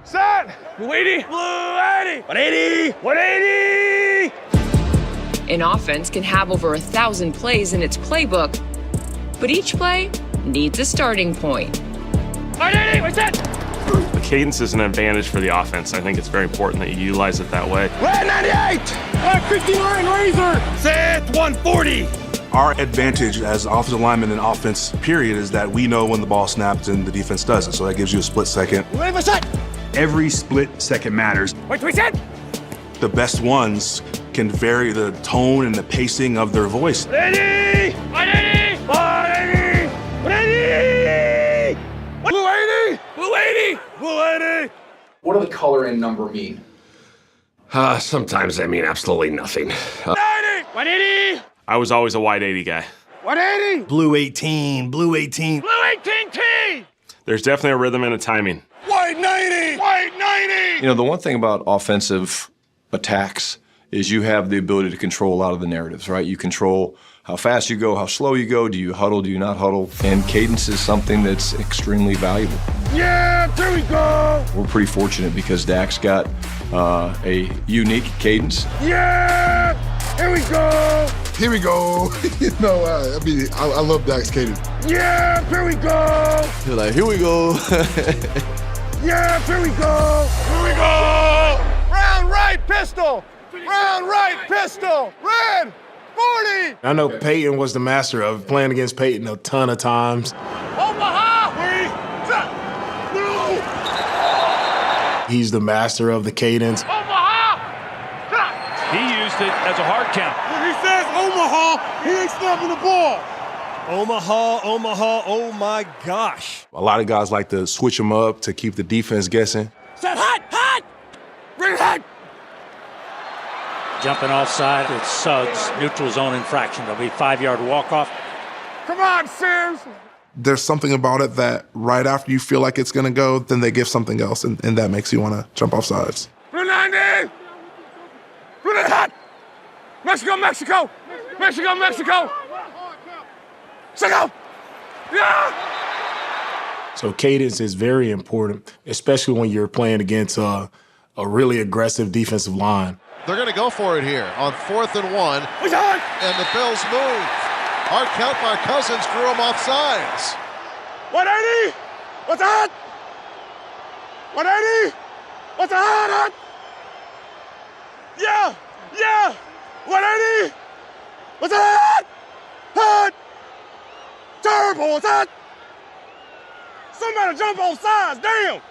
Set! Blue 80! Blue 80! 180! 180! An offense can have over 1,000 plays in its playbook, but each play needs a starting point. 180! What's that? The cadence is an advantage for the offense. I think it's very important that you utilize it that way. Red 98! 59 Razor! Set 140! Our advantage as offensive linemen in offense, period, is that we know when the ball snaps and the defense doesn't. So that gives you a split second. Ready for set? Every split second matters. Wait, we set? The best ones can vary the tone and the pacing of their voice. 180! 180! 180! 180! Blue 80! Blue 80! Blue 80! What do the color and number mean? Sometimes I mean absolutely nothing. 180! 180! I was always a wide 80 guy. 180! Blue 18, blue 18. Blue 18T! There's definitely a rhythm and a timing. White 90! White 90! You know, the one thing about offensive attacks is you have the ability to control a lot of the narratives, right? You control how fast you go, how slow you go, do you huddle, do you not huddle? And cadence is something that's extremely valuable. Yeah, there we go! We're pretty fortunate because Dak's got a unique cadence. Yeah! Here we go! Here we go. I love Dak's cadence. Yeah, here we go! You're like, here we go. Yeah, here we go! Here we go! Round right pistol! Round right pistol! Red 40! I know Peyton was the master of playing against Peyton a ton of times. Omaha! He's the master of the cadence. Omaha! He used it as a hard count. When he says Omaha, he ain't snapping the ball. Omaha, Omaha, oh my gosh. A lot of guys like to switch them up to keep the defense guessing. Set hot! Hot! Bring hot! Jumping offside with Suggs, neutral zone infraction. There'll be 5-yard walk-off. Come on, Sims! There's something about it that right after you feel like it's going to go, then they give something else, and that makes you want to jump off sides. Blue 90! Blue hot! Mexico, Mexico! Mexico, Mexico! Mexico! Yeah! So cadence is very important, especially when you're playing against a really aggressive defensive line. They're going to go for it here on 4th and 1. What's hot? And the Bills move. Hard count by Cousins, drew him off sides. 180! What's hot? 180! What's hot? Yeah! Yeah! 180! What's hot? Hot! Turbo, what's hot? Somebody jump off sides, damn!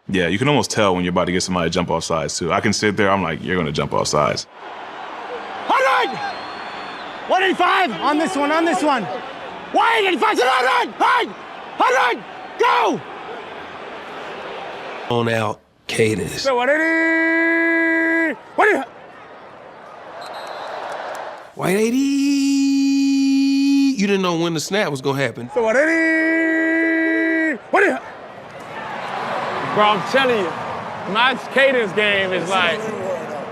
Yeah, you can almost tell when you're about to get somebody to jump off sides, too. I can sit there, I'm like, you're going to jump off sides. 100! 185 on this one, 185, 100! Go! On out, cadence. 180! 180! White 80. You didn't know when the snap was going to happen. 180! 180! Bro, I'm telling you, my cadence game is like,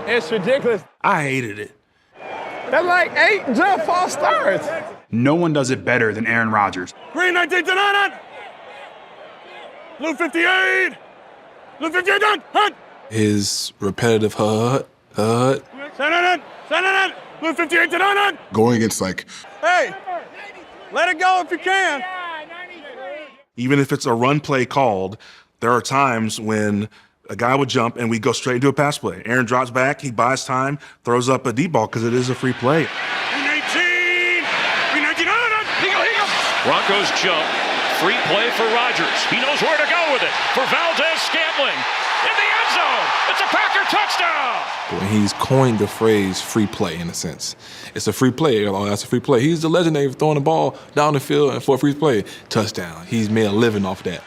it's ridiculous. I hated it. That's like 8 jump false starts. No one does it better than Aaron Rodgers. Green 19 to 9. Blue 58. Blue 58 done. Hut. His repetitive hut. Send it. Blue 58 to 9. Going against Hey, let it go if you can. Even if it's a run play called, there are times when a guy would jump and we go straight into a pass play. Aaron drops back, he buys time, throws up a deep ball because it is a free play. 19. 19. He go. Broncos jump. Free play for Rodgers. He knows where to go with it. For Valdez-Scantling. In the end zone. It's a Packer touchdown. He's coined the phrase free play in a sense. It's a free play. Oh, that's a free play. He's the legendary for throwing the ball down the field and for a free play. Touchdown. He's made a living off that.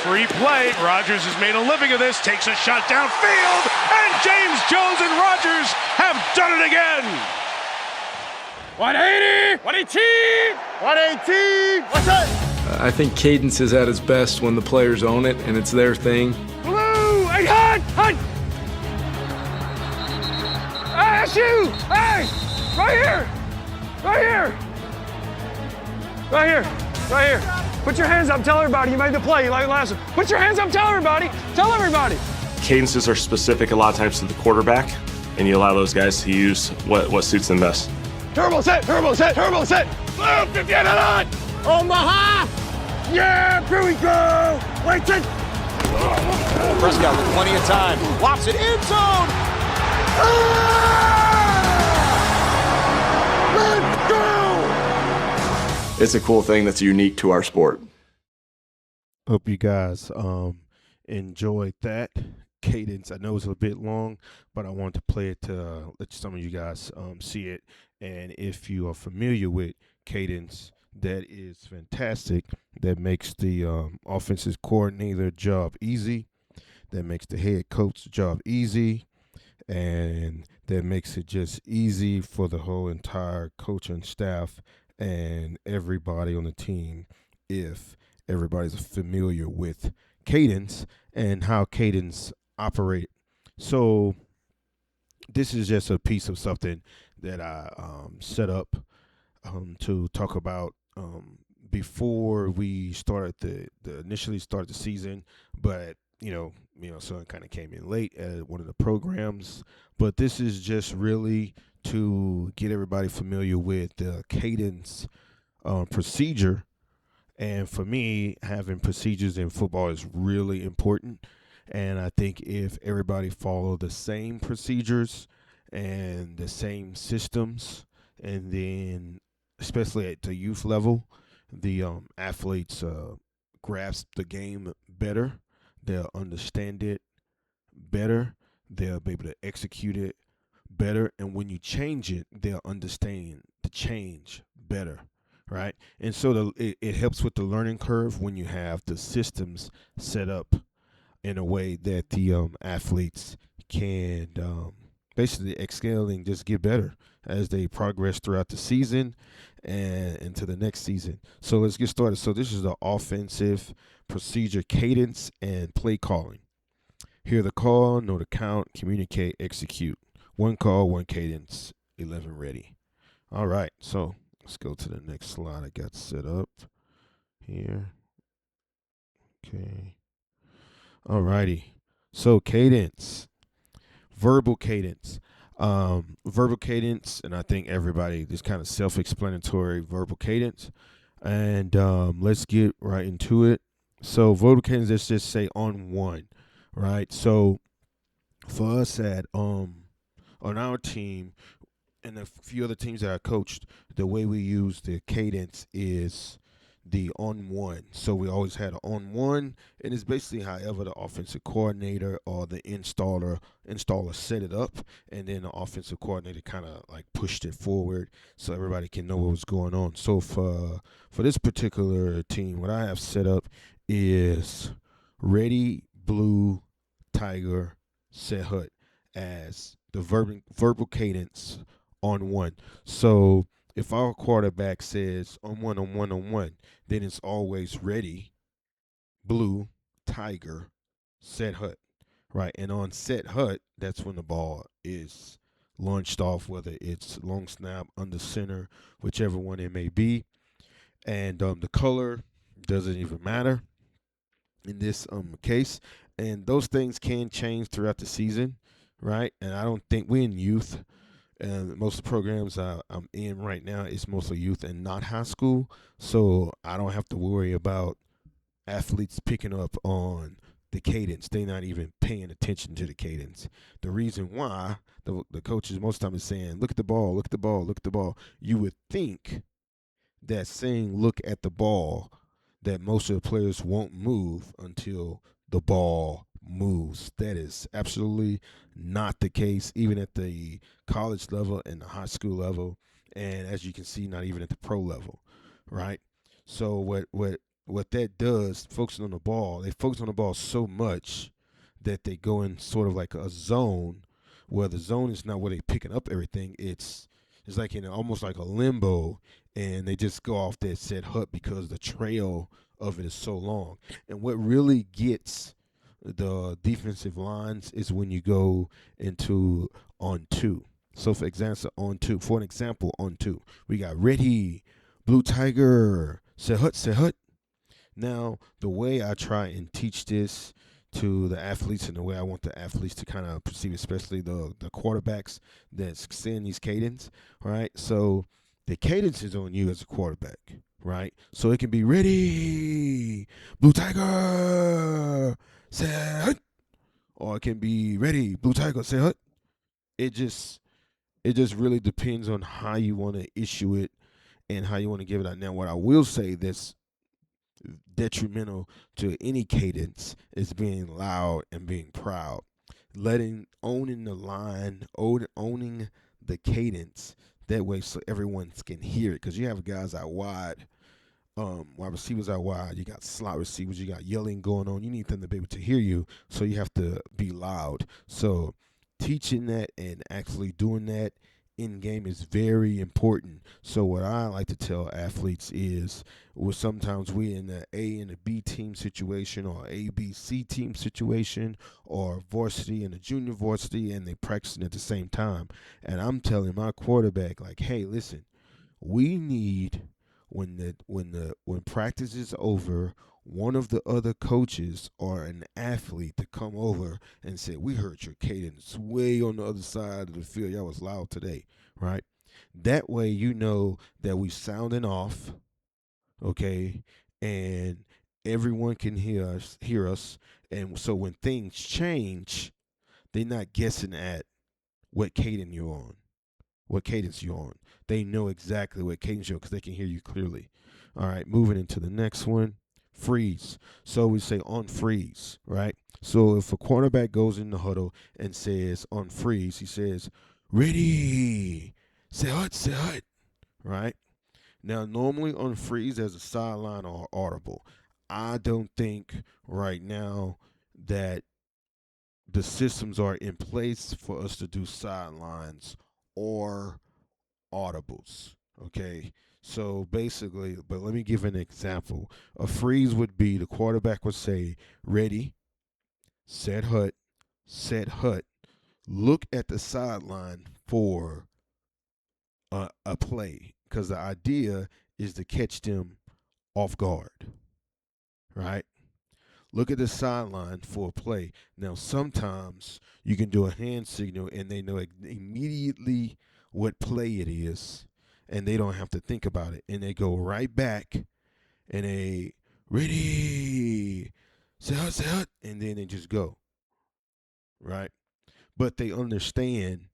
Free play. Rodgers has made a living of this. Takes a shot downfield. And James Jones and Rodgers have done it again. 180. 118. 118. What's that? I think cadence is at its best when the players own it and it's their thing. Blue. Hey, hunt. Hey, that's you. Hey, right here. Right here. Put your hands up. Tell everybody you made the play. You like the last one. Put your hands up. Tell everybody. Tell everybody. Cadences are specific a lot of times to the quarterback, and you allow those guys to use what suits them best. Turbo set, turbo set, turbo set. Blue, 58 on. Omaha. Yeah, here we go. Wait, take. Prescott with plenty of time. Lofts it end zone. Let's go. It's a cool thing that's unique to our sport. Hope you guys enjoyed that. Cadence, I know it's a bit long, but I wanted to play it to let some of you guys see it. And if you are familiar with Cadence, that is fantastic. That makes the offensive coordinator job easy. That makes the head coach job easy. And that makes it just easy for the whole entire coaching staff and everybody on the team if everybody's familiar with Cadence and how Cadence operate. So this is just a piece of something that I set up to talk about before we started the initially started the season, but son kind of came in late at one of the programs. But this is just really to get everybody familiar with the Cadence procedure. And for me, having procedures in football is really important. And I think if everybody follow the same procedures and the same systems, and then especially at the youth level, the athletes grasp the game better. They'll understand it better. They'll be able to execute it better. And when you change it, they'll understand the change better, right? And so it helps with the learning curve when you have the systems set up in a way that the athletes can basically excel and just get better as they progress throughout the season and into the next season. So let's get started. So this is the offensive procedure, cadence, and play calling. Hear the call, know the count, communicate, execute. One call, one cadence, 11 ready. All right, so let's go to the next slide I got set up here. Okay. All righty. So cadence, verbal cadence. Verbal cadence, and I think everybody, this kind of self-explanatory verbal cadence. And let's get right into it. So verbal cadence, let's just say on one, right? So for us at on our team and a few other teams that I coached, the way we use the cadence is the on one. So we always had an on one, and it's basically however the offensive coordinator or the installer set it up, and then the offensive coordinator kind of like pushed it forward so everybody can know what was going on. So for this particular team, what I have set up is ready, blue, tiger, set hut as the verbal cadence on one. So if our quarterback says on one, then it's always ready, blue, tiger, set hut, right? And on set hut, that's when the ball is launched off, whether it's long snap, under center, whichever one it may be. And the color doesn't even matter in this case. And those things can change throughout the season, right? And I don't think we're in youth. And most of the programs I'm in right now is mostly youth and not high school. So I don't have to worry about athletes picking up on the cadence. They're not even paying attention to the cadence. The reason why the coaches most of the time is saying, look at the ball, look at the ball, look at the ball. You would think that saying look at the ball, that most of the players won't move until the ball moves. That is absolutely not the case, even at the college level and the high school level, and as you can see, not even at the pro level, right? So what that does, focusing on the ball, they focus on the ball so much that they go in sort of like a zone where the zone is not where they're picking up everything. It's like in almost like a limbo, and they just go off that set hut because the trail of it is so long. And what really gets the defensive lines is when you go into on two. So for an example, on two, we got ready, blue tiger, Say hut, say hut. Now, the way I try and teach this to the athletes and the way I want the athletes to kind of perceive, especially the quarterbacks that's saying these cadence, right? So the cadence is on you as a quarterback, right? So it can be ready, Blue Tiger, say hut, or it can be ready, Blue Tiger, say hut. It just really depends on how you want to issue it and how you want to give it out. Now, what I will say that's detrimental to any cadence is being loud and being proud, owning the line, owning the cadence. That way, so everyone can hear it. Because you have guys out wide, wide receivers out wide. You got slot receivers. You got yelling going on. You need them to be able to hear you, so you have to be loud. So teaching that and actually doing that in game is very important. So what I like to tell athletes is, sometimes we in the A and the B team situation, or A, B, C team situation, or varsity and the junior varsity, and they practicing at the same time. And I'm telling my quarterback, like, hey, listen, we need, when practice is over, one of the other coaches or an athlete to come over and say, we heard your cadence way on the other side of the field. Y'all was loud today, right? That way you know that we sounding off, okay, and everyone can hear us. And so when things change, they're not guessing at what cadence you're on. They know exactly what cadence you're on because they can hear you clearly. All right, moving into the next one. Freeze. So we say on freeze, right? So if a quarterback goes in the huddle and says on freeze, he says, ready, say hut, right? Now, normally on freeze, there's a sideline or audible. I don't think right now that the systems are in place for us to do sidelines or audibles, okay? So basically, but let me give an example. A freeze would be the quarterback would say, ready, set hut, look at the sideline for a play, because the idea is to catch them off guard, right? Look at the sideline for a play. Now, sometimes you can do a hand signal and they know immediately what play it is, and they don't have to think about it. And they go right back and they, ready, say hut, and then they just go, right? But they understand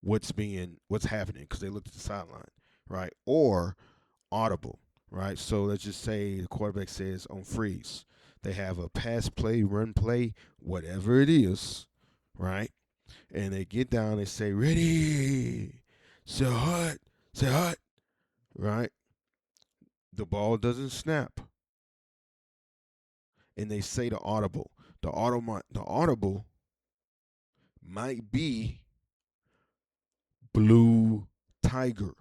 what's happening because they looked at the sideline, right? Or audible, right? So let's just say the quarterback says on freeze. They have a pass play, run play, whatever it is, right? And they get down and say, ready, say hut, right? The ball doesn't snap. And they say the audible. The audible might be Blue Tiger.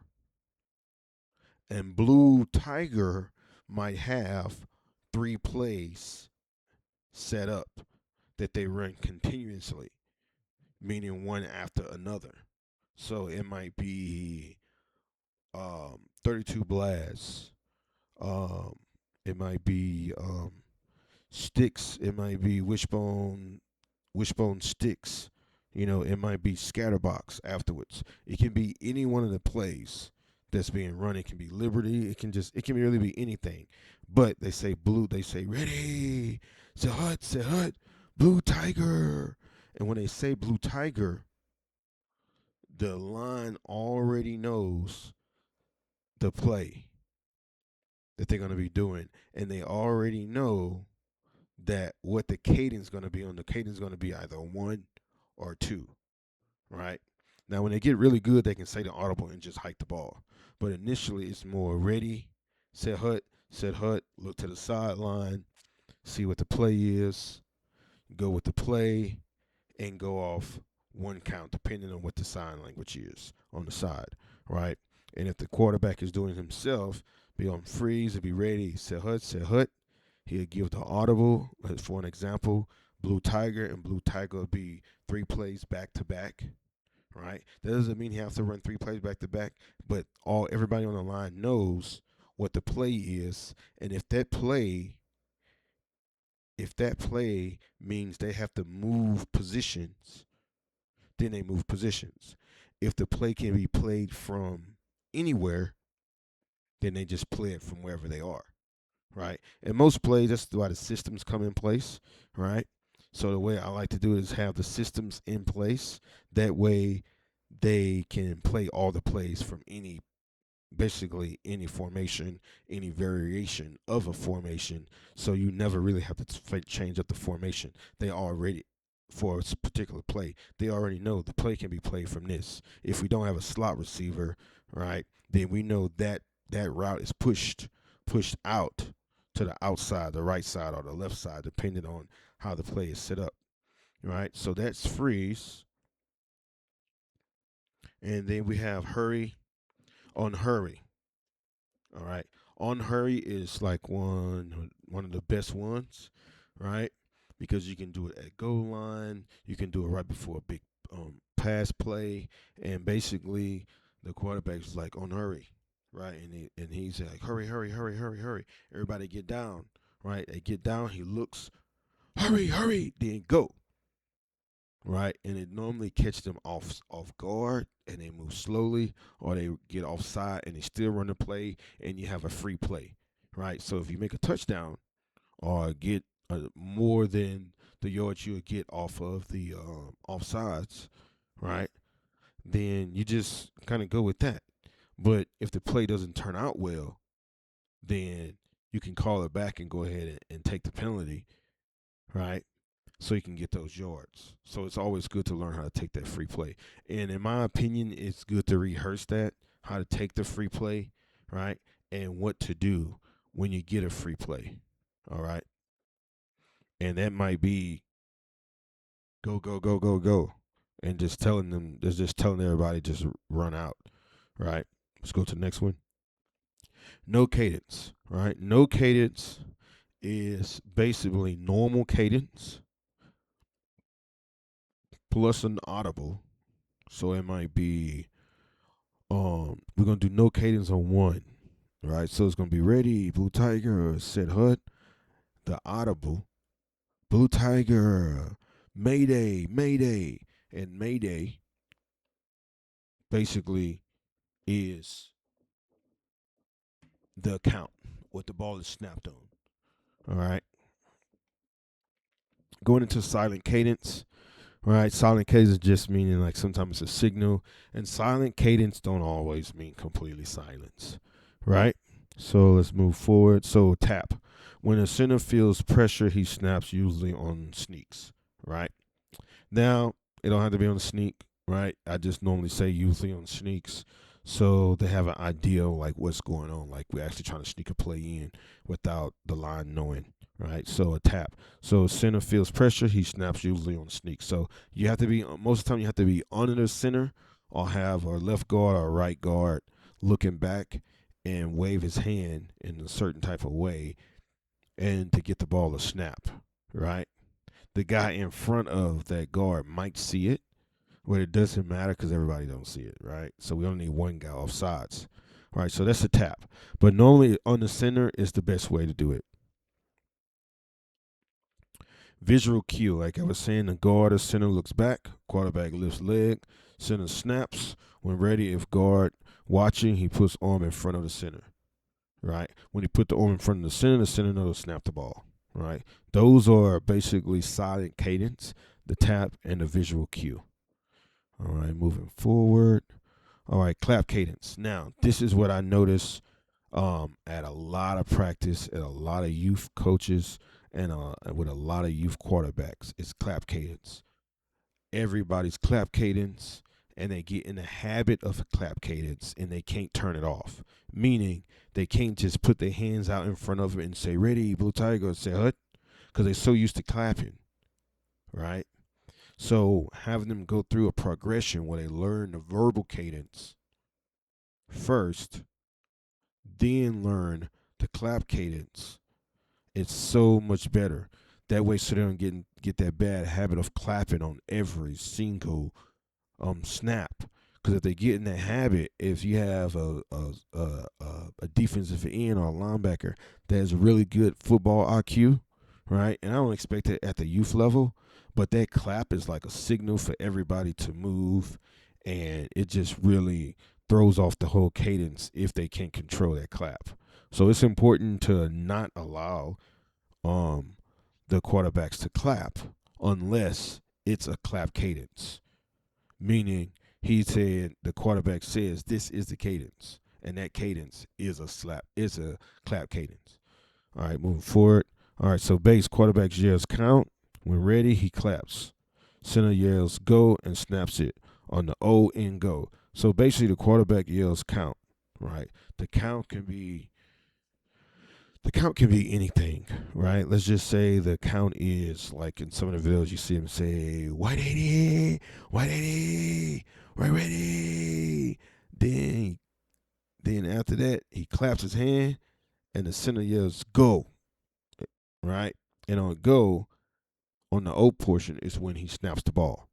And Blue Tiger might have 3 plays set up that they run continuously, meaning one after another. So it might be 32 blasts. It might be sticks. It might be wishbone sticks. It might be scatterbox afterwards. It can be any one of the plays that's being run. It can be Liberty. It can really be anything. But they say blue. They say ready. Say hut. Blue Tiger. And when they say Blue Tiger, the line already knows the play that they're going to be doing, and they already know that what the cadence is going to be on. The cadence is going to be either 1 or 2, right? Now, when they get really good, they can say the audible and just hike the ball. But initially, it's more ready, set hut, look to the sideline, see what the play is, go with the play, and go off 1 count, depending on what the sign language is on the side, right? And if the quarterback is doing it himself, be on freeze, and be ready, set hut. He'll give the audible, for an example, Blue Tiger, and Blue Tiger will be 3 plays back to back, right? That doesn't mean he has to run 3 plays back to back, but everybody on the line knows what the play is, and if that play means they have to move positions, then they move positions. If the play can be played from anywhere, then they just play it from wherever they are, right? And most plays, that's why the systems come in place, right? So the way I like to do it is have the systems in place. That way they can play all the plays from basically any formation, any variation of a formation. So you never really have to change up the formation. They already, for a particular play, they already know the play can be played from this. If we don't have a slot receiver, right, then we know that that route is pushed out to the outside, the right side, or the left side, depending on how the play is set up, right? So that's freeze. And then we have hurry on hurry. All right. On hurry is like one of the best ones, right? Because you can do it at goal line, you can do it right before a big pass play, and basically the quarterback is like on hurry, right? And he's like hurry, hurry, hurry, hurry, hurry. Everybody get down, right? They get down. He looks, hurry, hurry, then go. Right, and it normally catch them off guard, and they move slowly, or they get offside and they still run the play, and you have a free play, right? So if you make a touchdown or get more than the yards you would get off of the offsides, right, then you just kind of go with that. But if the play doesn't turn out well, then you can call it back and go ahead and take the penalty, right? So you can get those yards. So it's always good to learn how to take that free play. And in my opinion, it's good to rehearse that, how to take the free play, right? And what to do when you get a free play, all right? And that might be go, go, go, go, go. And just telling everybody just run out, right? Let's go to the next one. No cadence, right? No cadence is basically normal cadence plus an audible. So it might be we're gonna do no cadence on one. Right? So it's gonna be ready, Blue Tiger, set HUD, the audible, Blue Tiger, Mayday, Mayday. And Mayday basically is the count, what the ball is snapped on. All right. Going into silent cadence. Right, silent cadence just meaning like sometimes it's a signal, and silent cadence don't always mean completely silence, right? So let's move forward. So tap. When a center feels pressure, he snaps usually on sneaks, right? Now, it don't have to be on the sneak, right? I just normally say usually on sneaks, so they have an idea of like what's going on, like we're actually trying to sneak a play in without the line knowing. Right, so a tap. So center feels pressure, he snaps usually on the sneak. So you have to be, most of the time you have to be under the center or have a left guard or a right guard looking back and wave his hand in a certain type of way and to get the ball to snap, right? The guy in front of that guard might see it, but it doesn't matter because everybody don't see it, right? So we only need one guy off sides, right? So that's a tap. But normally on the center is the best way to do it. Visual cue, like I was saying, the guard or center looks back, quarterback lifts leg, center snaps. When ready, if guard watching, he puts arm in front of the center, right? When he put the arm in front of the center knows to snap the ball, right? Those are basically silent cadence, the tap, and the visual cue. All right, moving forward. All right, clap cadence. Now, this is what I notice at a lot of practice, at a lot of youth coaches, and with a lot of youth quarterbacks, it's clap cadence. Everybody's clap cadence, and they get in the habit of a clap cadence, and they can't turn it off. Meaning, they can't just put their hands out in front of it and say, ready, Blue Tiger, and say, HUD, because they're so used to clapping, right? So having them go through a progression where they learn the verbal cadence first, then learn the clap cadence, it's so much better. That way, so they don't get that bad habit of clapping on every single snap. Because if they get in that habit, if you have a defensive end or a linebacker that has really good football IQ, right? And I don't expect it at the youth level, but that clap is like a signal for everybody to move, and it just really throws off the whole cadence if they can't control that clap. So it's important to not allow the quarterbacks to clap unless it's a clap cadence, meaning the quarterback says this is the cadence, and that cadence is a clap cadence. All right, moving forward. All right, so base quarterback yells count. When ready, he claps. Center yells go and snaps it on the O and go. So basically, the quarterback yells count. Right, the count can be anything, right? Let's just say the count is like in some of the videos you see him say, white 80, white 80, right ready. Then after that, he claps his hand and the center yells go, right? And on go, on the O portion is when he snaps the ball,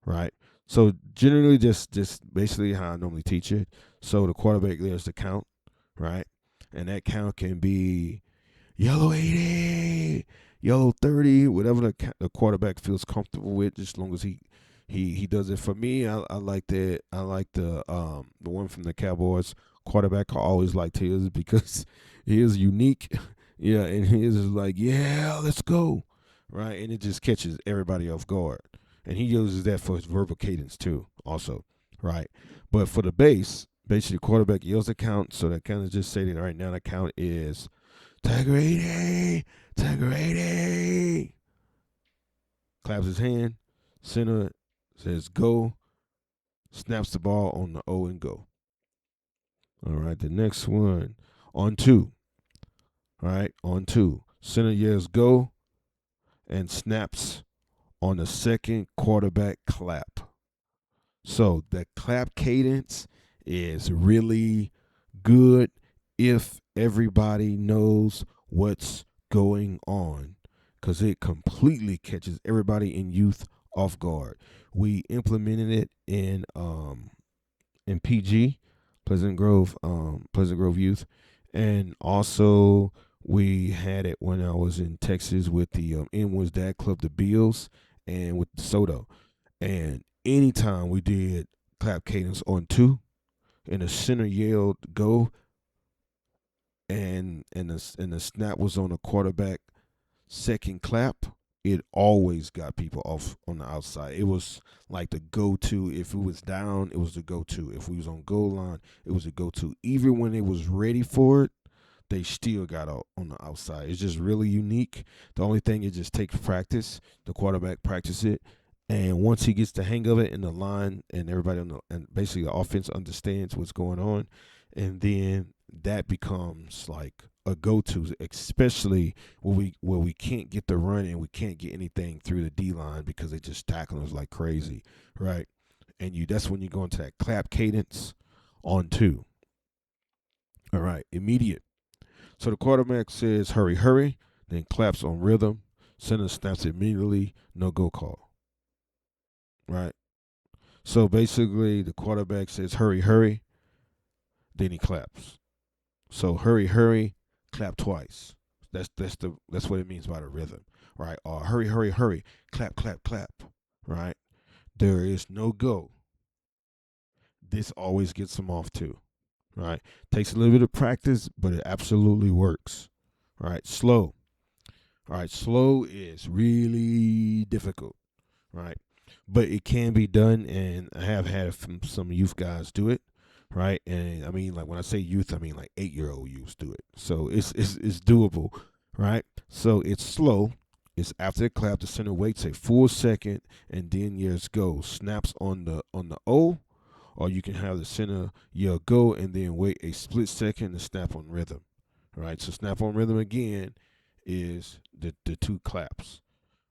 right? So generally just basically how I normally teach it. So the quarterback there's the count, right? And that count can be yellow 80, yellow 30, whatever the quarterback feels comfortable with, just as long as he does it. For me, I like that. I like the one from the Cowboys quarterback. I always liked his because he is unique. Yeah, and his is like, yeah, let's go, right? And it just catches everybody off guard. And he uses that for his verbal cadence too, also, right? But for the base, basically, the quarterback yells the count, so that kind of just say that right now the count is Tiger 80, Tiger 80. Claps his hand, center says go, snaps the ball on the O and go. All right, the next one, on two. All right, on two. Center yells go and snaps on the second quarterback clap. So the clap cadence is really good if everybody knows what's going on, because it completely catches everybody in youth off guard. We implemented it in PG, Pleasant Grove Youth, and also we had it when I was in Texas with the Inwood's Dad Club, the Bills, and with DeSoto. And anytime we did clap cadence on two, and the center yelled go, and the snap was on the quarterback second clap, it always got people off on the outside. It was like the go-to. If it was down, it was the go-to. If we was on goal line, it was the go-to. Even when they was ready for it, they still got out on the outside. It's just really unique. The only thing, it just takes practice. The quarterback practice it, and once he gets the hang of it, and the line and everybody and basically the offense understands what's going on, and then that becomes like a go-to, especially where we can't get the run and we can't get anything through the D line because they just tackling us like crazy, right? And that's when you go into that clap cadence on two. All right, immediate. So the quarterback says hurry, hurry, then claps on rhythm. Center snaps immediately, no go call. Right? So basically the quarterback says hurry, hurry, then he claps. So hurry, hurry, clap twice. That's what it means by the rhythm. Right? Or hurry, hurry, hurry, clap, clap, clap. Right? There is no go. This always gets them off too. Right? Takes a little bit of practice, but it absolutely works. All right, slow. All right, slow is really difficult, right? But it can be done, and I have had some youth guys do it, right? And I mean, like when I say youth, I mean like 8-year-old youths do it. So it's doable, right? So it's slow. It's after the clap, the center waits a full second, and then yells go. Snaps on the O. Or you can have the center yell go and then wait a split second to snap on rhythm. All right, so snap on rhythm again is the two claps,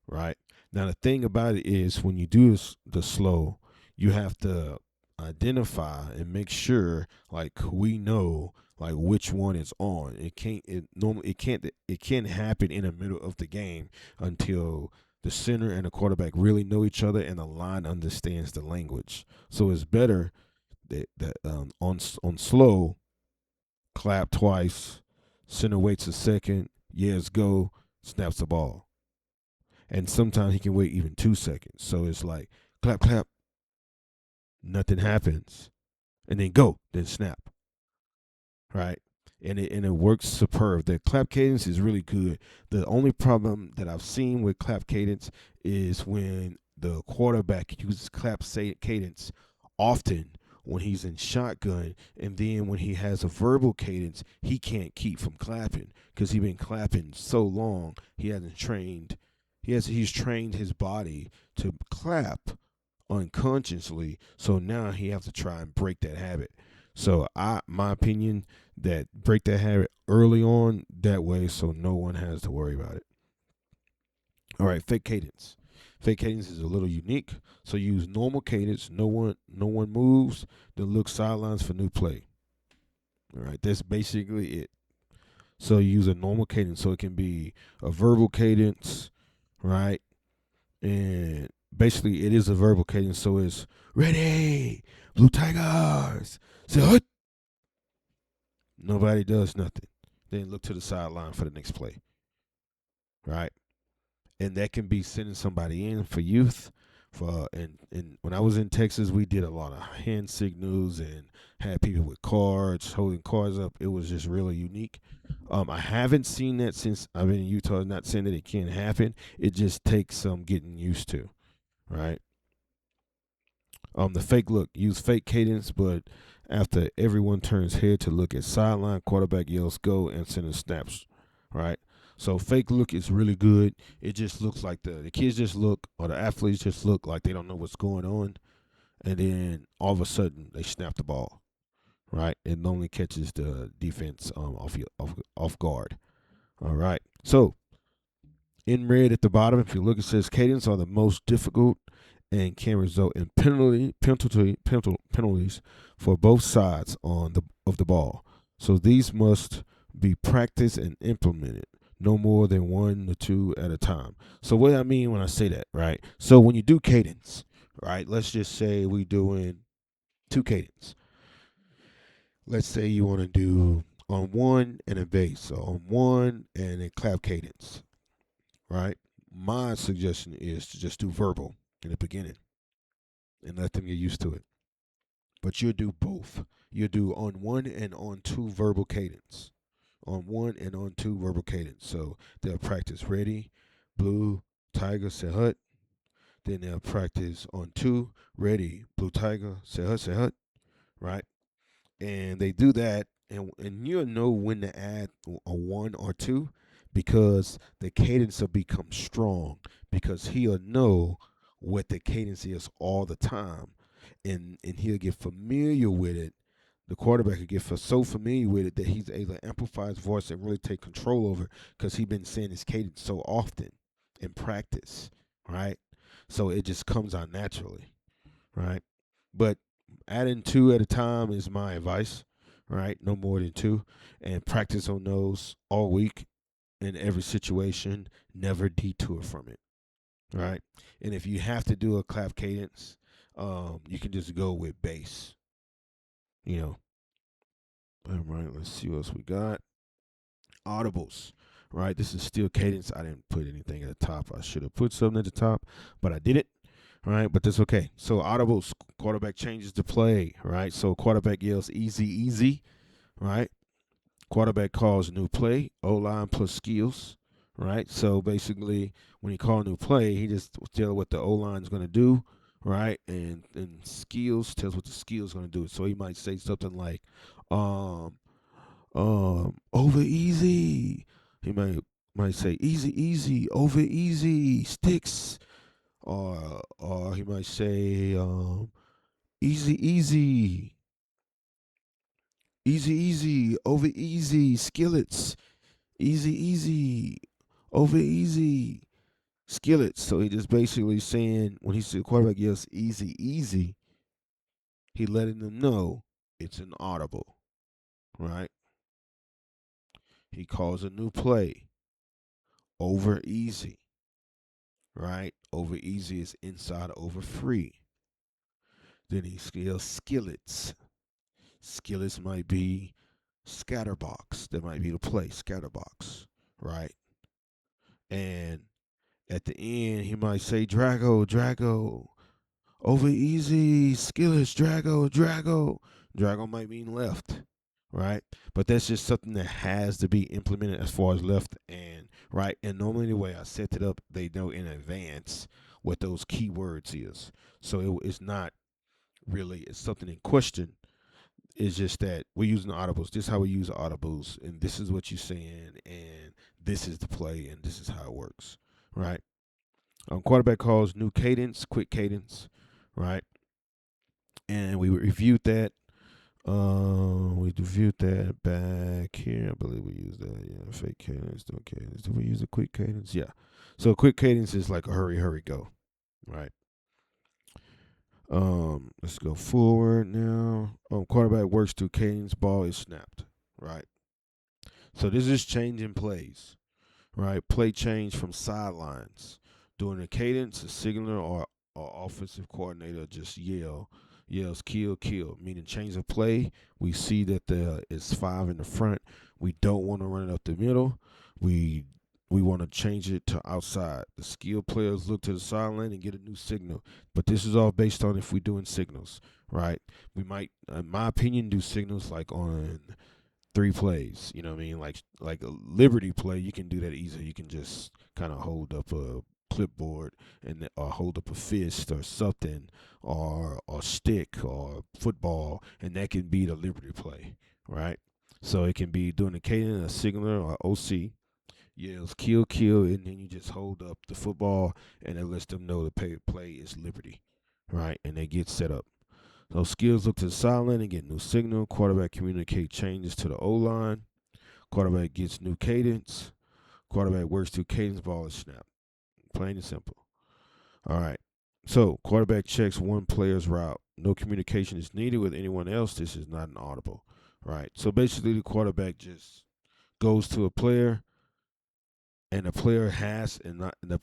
right? Now the thing about it is when you do the slow, you have to identify and make sure like we know like which one is on. It can't happen in the middle of the game until the center and the quarterback really know each other and the line understands the language. So it's better on slow, clap twice, center waits a second, yes, go, snaps the ball. And sometimes he can wait even 2 seconds. So it's like clap, clap, nothing happens, and then go, then snap. Right? And it works superb. The clap cadence is really good. The only problem that I've seen with clap cadence is when the quarterback uses clap cadence often when he's in shotgun, and then when he has a verbal cadence, he can't keep from clapping because he's been clapping so long. He's trained his body to clap unconsciously. So now he has to try and break that habit. So my opinion, that break that habit early on that way, so no one has to worry about it. All right, fake cadence. Fake cadence is a little unique. So use normal cadence. No one moves. Then look sidelines for new play. All right, that's basically it. So use a normal cadence. So it can be a verbal cadence, right? And basically it is a verbal cadence. So it's ready, Blue Tigers. Say hut. Nobody does nothing. Then look to the sideline for the next play. Right? And that can be sending somebody in for youth. And when I was in Texas, we did a lot of hand signals and had people with cards, holding cards up. It was just really unique. I haven't seen that since I've been in Utah. Not saying that it can't happen. It just takes some getting used to, right? The fake look, use fake cadence, but after everyone turns head to look at sideline, quarterback yells go and center snaps, right? So fake look is really good. It just looks like the kids just look, or the athletes just look like they don't know what's going on, and then all of a sudden they snap the ball, right? It normally catches the defense off guard. All right. So in red at the bottom, if you look, it says cadence are the most difficult and can result in penalties for both sides of the ball. So these must be practiced and implemented, no more than 1 to 2 at a time. So what I mean when I say that, right? So when you do cadence, right? Let's just say we doing 2 cadence. Let's say you want to do on 1 and a bass, so on 1 and a clap cadence, right? My suggestion is to just do verbal in the beginning and let them get used to it. But you'll do both. You'll do on 1 and on 2 verbal cadence. On 1 and on 2 verbal cadence. So they'll practice ready, Blue Tiger, say hut. Then they'll practice on 2, ready, Blue Tiger, say hut, right? And they do that, and you'll know when to add a 1 or 2 because the cadence will become strong because he'll know what the cadence is all the time, and he'll get familiar with it. The quarterback will get so familiar with it that he's able to amplify his voice and really take control over it because he's been saying his cadence so often in practice, right? So it just comes out naturally, right? But adding 2 at a time is my advice, right? No more than 2, and practice on those all week in every situation. Never detour from it, right? And if you have to do a clap cadence, you can just go with bass, you know. All right, let's see what else we got. Audibles, right? This is still cadence. I didn't put anything at the top. I should have put something at the top, but I didn't. All right, but that's okay. So audibles, quarterback changes the play, right? So quarterback yells easy, easy, right? Quarterback calls new play, O-line plus skills, right? So basically, when he calls new play, he just tells what the O-line is going to do, right? And skills tells what the skills is going to do. So he might say something like, over easy. He might say easy, easy, over easy, sticks. Or he might say easy, easy, easy, easy, over easy, skillets, easy, easy, over easy, skillets. So he just basically saying when he said quarterback yells easy, easy, he letting them know it's an audible, right? He calls a new play over easy, right? Over easy is inside over free. Then he scales skillets. Skillets might be scatterbox. That might be the play, scatterbox, right? And at the end, he might say, Drago, over easy, skillets, Drago. Drago might mean left, right? But that's just something that has to be implemented as far as left and right. And normally the way I set it up, they know in advance what those keywords is. So it's not really, it's something in question. It's just that we're using audibles. This is how we use audibles, and this is what you're saying, and this is the play, and this is how it works, right? Quarterback calls, new cadence, quick cadence, right? And we reviewed that. We reviewed that back here. I believe we used that. Yeah, fake cadence, no cadence. Did we use a quick cadence? Yeah. So quick cadence is like a hurry, go, right? Let's go forward now. Quarterback works to cadence, ball is snapped, right? So this is changing plays, right? Play change from sidelines. During a cadence, a signaler or offensive coordinator just yells kill, meaning change of play. We see that it's 5 in the front. We don't want to run it up the middle. We want to change it to outside. The skilled players look to the sideline and get a new signal. But this is all based on if we're doing signals, right? We might, in my opinion, do signals like on 3 plays. You know what I mean? Like a Liberty play, you can do that easily. You can just kind of hold up a clipboard or hold up a fist or something or stick or football, and that can be the Liberty play, right? So it can be doing a cadence, a signaler, or OC yells kill, and then you just hold up the football and it lets them know the play is Liberty, right? And they get set up. So skills look to the sideline and get new signal. Quarterback communicate changes to the O-line. Quarterback gets new cadence. Quarterback works to cadence, ball is snapped. Plain and simple. All right. So quarterback checks one player's route. No communication is needed with anyone else. This is not an audible, right? So basically the quarterback just goes to a player, and the player has,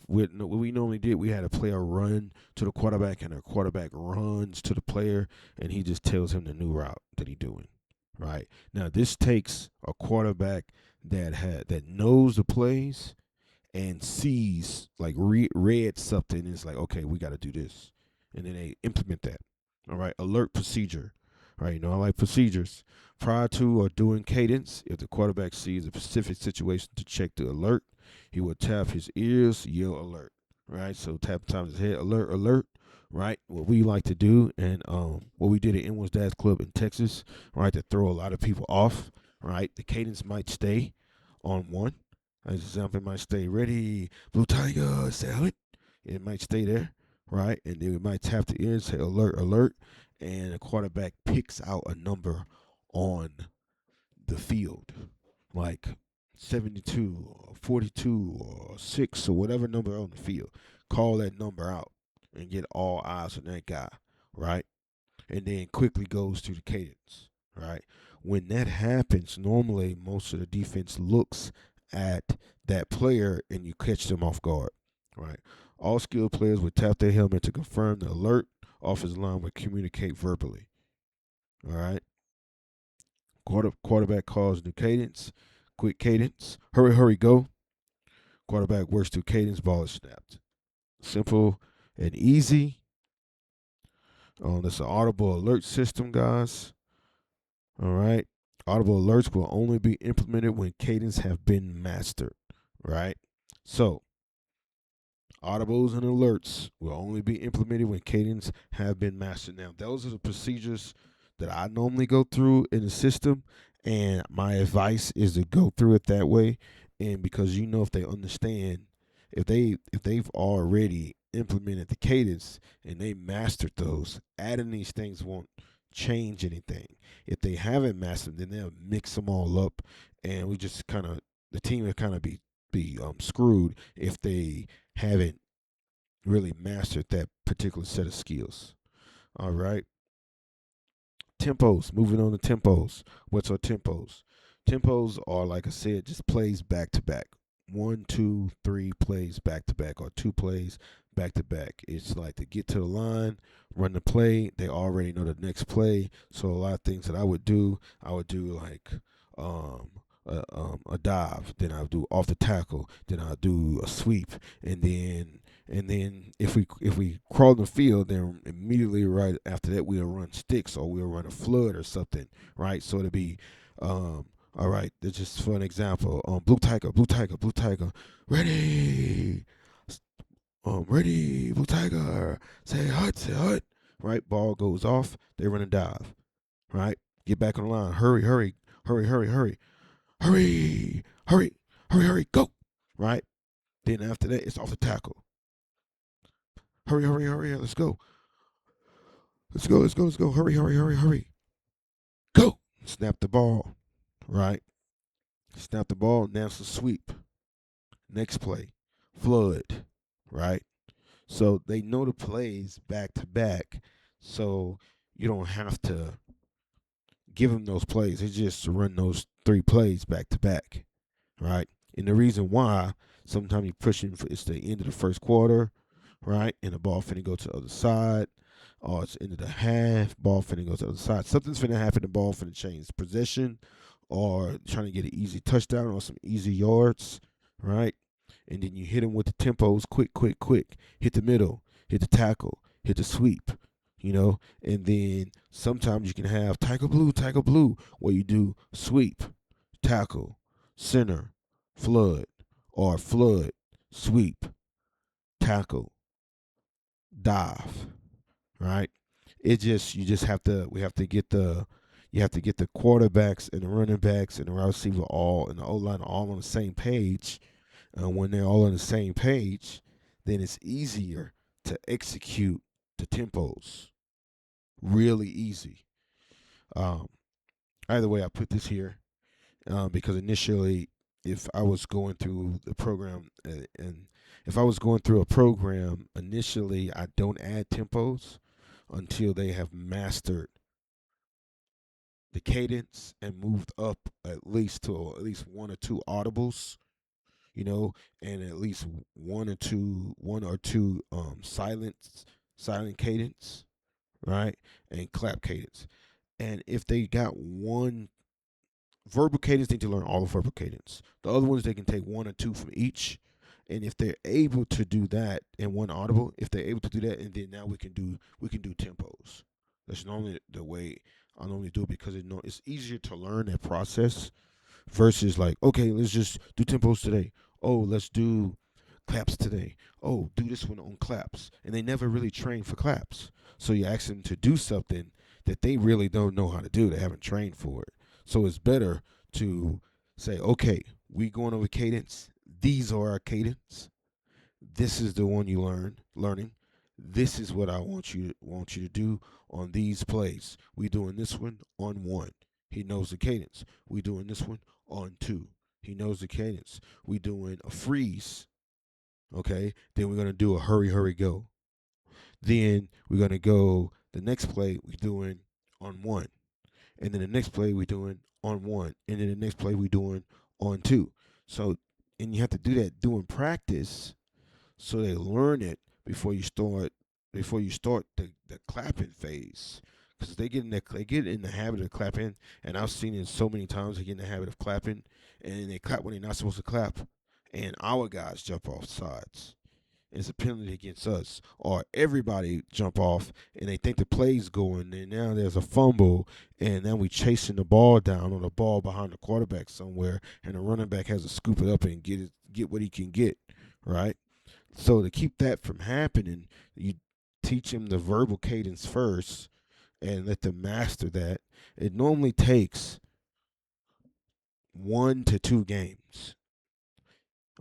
what we normally did, we had a player run to the quarterback, and the quarterback runs to the player, and he just tells him the new route that he's doing, right? Now, this takes a quarterback that knows the plays and sees, like, read something, and it's like, okay, we got to do this. And then they implement that, all right? Alert procedure, right? You know, I like procedures. Prior to or doing cadence, if the quarterback sees a specific situation to check the alert, he will tap his ears, yell alert, right? So tap his head, alert, right? What we like to do, and what we did at Inwards Dad's Club in Texas, right, to throw a lot of people off, right? The cadence might stay on 1. As example, it might stay ready, Blue Tiger, salad. It might stay there, right? And then we might tap the ears, say alert, and the quarterback picks out a number on the field, like 72 or 42 or 6 or whatever number on the field. Call that number out and get all eyes on that guy, right? And then quickly goes to the cadence, right? When that happens, normally most of the defense looks at that player and you catch them off guard, right? All skilled players would tap their helmet to confirm the alert. Offensive line would communicate verbally, all right? Quarterback calls new cadence, quick cadence, hurry, go. Quarterback works to cadence, ball is snapped. Simple and easy. That's an audible alert system, guys. All right. Audible alerts will only be implemented when cadence have been mastered, right? So, audibles and alerts will only be implemented when cadence have been mastered. Now, those are the procedures that I normally go through in the system, and my advice is to go through it that way. And because if they understand, if they've already implemented the cadence and they mastered those, adding these things won't change anything. If they haven't mastered them, then they'll mix them all up, and we just the team will kind of be screwed if they haven't really mastered that particular set of skills. All right. Tempos. Moving on to tempos. What's our tempos? Tempos are, like I said, just plays back to back. 1, 2, 3 plays back to back, or 2 plays back to back. It's like to get to the line, run the play. They already know the next play. So a lot of things that I would do like a dive, then I'll do off the tackle, then I'll do a sweep, and then if we crawl in the field, then immediately right after that we'll run sticks or we'll run a flood or something, right? So it'll be all right, that's just for an example. Blue tiger, ready. Ready, blue tiger. Say hut. Right, ball goes off. They run a dive. Right, get back on the line. Hurry, go. Right. Then after that, it's off the tackle. Hurry, let's go. Let's go. Hurry. Go. Snap the ball. Right. Snap the ball. Now it's a sweep. Next play. Flood. Right. So they know the plays back to back. So you don't have to give them those plays. They just run those 3 plays back to back. Right. And the reason why sometimes you're pushing for it's the end of the first quarter, right? And the ball finna go to the other side, or it's end of the half, ball finna go to the other side. Something's finna happen, the ball finna change possession, or trying to get an easy touchdown or some easy yards, right? And then you hit them with the tempos, quick. Hit the middle, hit the tackle, hit the sweep, and then sometimes you can have tackle blue, where you do sweep, tackle, center, flood, or flood, sweep, tackle, dive, right? We have to get the quarterbacks and the running backs and the wide receiver and the O-line all on the same page. And when they're all on the same page, then it's easier to execute the tempos. Really easy. Either way, I put this here because initially, if I was going through the program and if I was going through a program, initially I don't add tempos until they have mastered the cadence and moved up at least 1 or 2 audibles, and at least one or two silent cadence, right? And clap cadence. And if they got one verbal cadence, they need to learn all of verbal cadence. The other ones, they can take 1 or 2 from each. And if they're able to do that in one audible, and then now we can do tempos. That's normally the way I normally do it, because it's easier to learn that process versus like, okay, let's just do tempos today. Oh, let's do claps today. Oh, do this one on claps. And they never really train for claps. So you ask them to do something that they really don't know how to do. They haven't trained for it. So it's better to say, okay, we going over cadence. These are our cadence. This is the one you learning. This is what I want you to do on these plays. We doing this one on 1. He knows the cadence. We doing this one on 2. He knows the cadence. We doing a freeze. Okay. Then we're gonna do a hurry go. Then we're gonna go the next play we doing on 1. And then the next play we doing on 1. And then the next play we doing on 2. So, and you have to do that doing practice, so they learn it before you start the clapping phase. Because they get in the habit of clapping, and I've seen it so many times. They get in the habit of clapping, and they clap when they're not supposed to clap, and our guys jump off sides. It's a penalty against us, or everybody jump off and they think the play's going, and now there's a fumble, and now we chasing the ball down on the ball behind the quarterback somewhere, and the running back has to scoop it up and get what he can get, right? So to keep that from happening, you teach him the verbal cadence first and let them master that. It normally takes 1 to 2 games.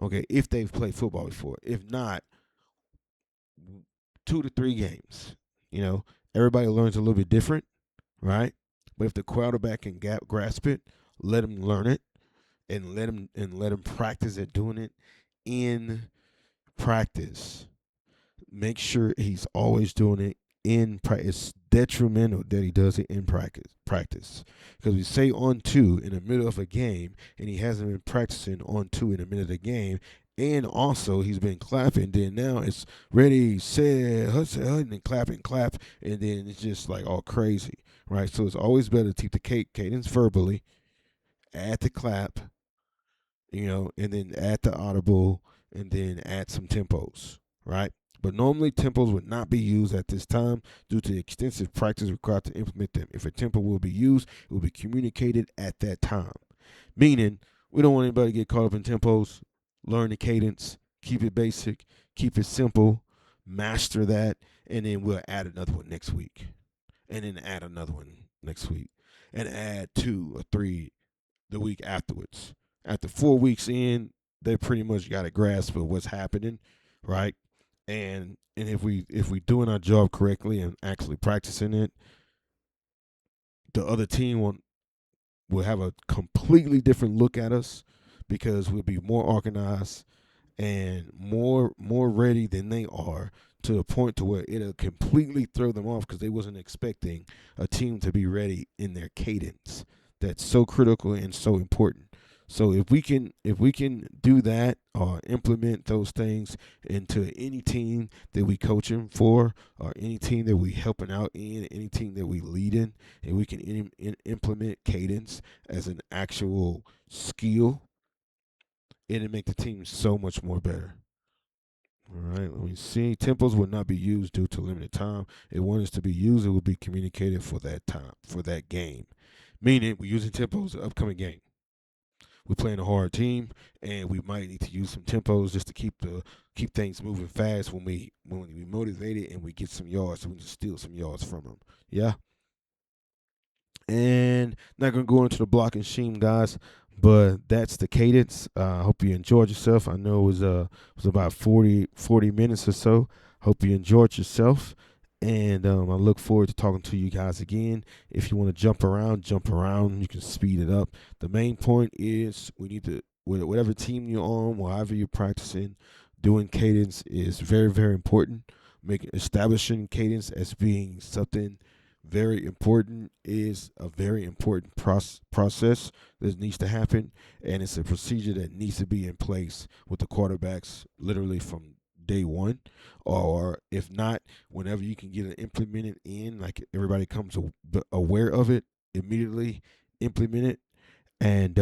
Okay, if they've played football before. If not, 2 to 3 games. Everybody learns a little bit different, right? But if the quarterback can grasp it, let him learn it, and let him practice at doing it in practice. Make sure he's always doing it in practice. It's detrimental that he does it in practice. Because we say on 2 in the middle of a game, and he hasn't been practicing on 2 in the middle of the game, and also he's been clapping. Then now it's ready, set, and then clap, and then it's just like all crazy, right? So it's always better to keep the cadence verbally, add the clap, and then add the audible, and then add some tempos, right? But normally tempos would not be used at this time due to the extensive practice required to implement them. If a tempo will be used, it will be communicated at that time. Meaning, we don't want anybody to get caught up in tempos. Learn the cadence, keep it basic, keep it simple, master that, and then we'll add another one next week. And then add another one next week. And add 2 or 3 the week afterwards. After 4 weeks in, they pretty much got a grasp of what's happening, right? And if we doing our job correctly and actually practicing it, the other team will have a completely different look at us because we'll be more organized and more ready than they are, to the point to where it'll completely throw them off because they wasn't expecting a team to be ready in their cadence. That's so critical and so important. So if we can do that or implement those things into any team that we coaching for, or any team that we helping out in, any team that we lead in, and we can implement cadence as an actual skill, it'll make the team so much more better. All right, let me see. Tempos will not be used due to limited time. If one is to be used, it will be communicated for that time, for that game. Meaning, we're using tempos the upcoming game. We're playing a hard team, and we might need to use some tempos just to keep things moving fast when we motivated and we get some yards, so we can steal some yards from them. Yeah. And not gonna go into the blocking scheme, guys, but that's the cadence. I hope you enjoyed yourself. I know it was about 40 minutes or so. Hope you enjoyed yourself. And I look forward to talking to you guys again. If you want to jump around. You can speed it up. The main point is we need to, whatever team you're on, wherever you're practicing, doing cadence is very, very important. Establishing cadence as being something very important is a very important process that needs to happen, and it's a procedure that needs to be in place with the quarterbacks literally from day one, or if not, whenever you can get it implemented in, like everybody comes aware of it, immediately implement it. And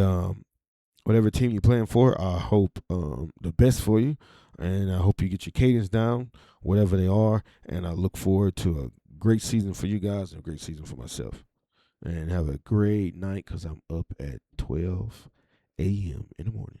whatever team you're playing for, I hope the best for you, and I hope you get your cadence down, whatever they are, and I look forward to a great season for you guys and a great season for myself. And have a great night, because I'm up at 12 a.m. in the morning.